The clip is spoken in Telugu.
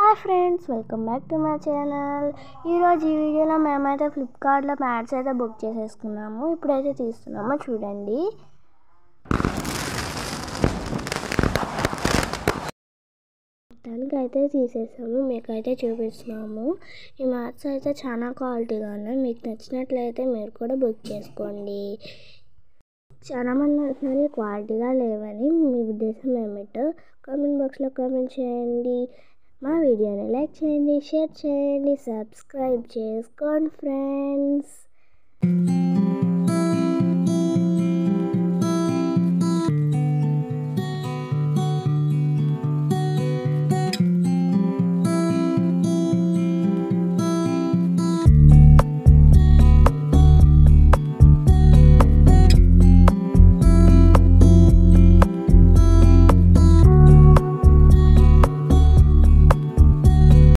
Hi friends, welcome back to my channel. ఈరోజు ఈ వీడియోలో మేమైతే ఫ్లిప్కార్ట్లో ప్యాడ్స్ అయితే బుక్ చేసేసుకున్నాము. ఇప్పుడైతే తీస్తున్నామో చూడండి. మొత్తానికైతే తీసేసాము, మీకైతే చూపిస్తున్నాము. ఈ మ్యాట్స్ అయితే చాలా క్వాలిటీగా ఉన్నాయి. మీకు నచ్చినట్లయితే మీరు కూడా బుక్ చేసుకోండి. చాలామంది అంటున్నారు క్వాలిటీగా లేవని. మీ ఉద్దేశం ఏమిటో కామెంట్ బాక్స్లో కామెంట్ చేయండి. మా వీడియోని లైక్ చేయండి, షేర్ చేయండి, సబ్స్క్రైబ్ చేసుకోండి ఫ్రెండ్స్.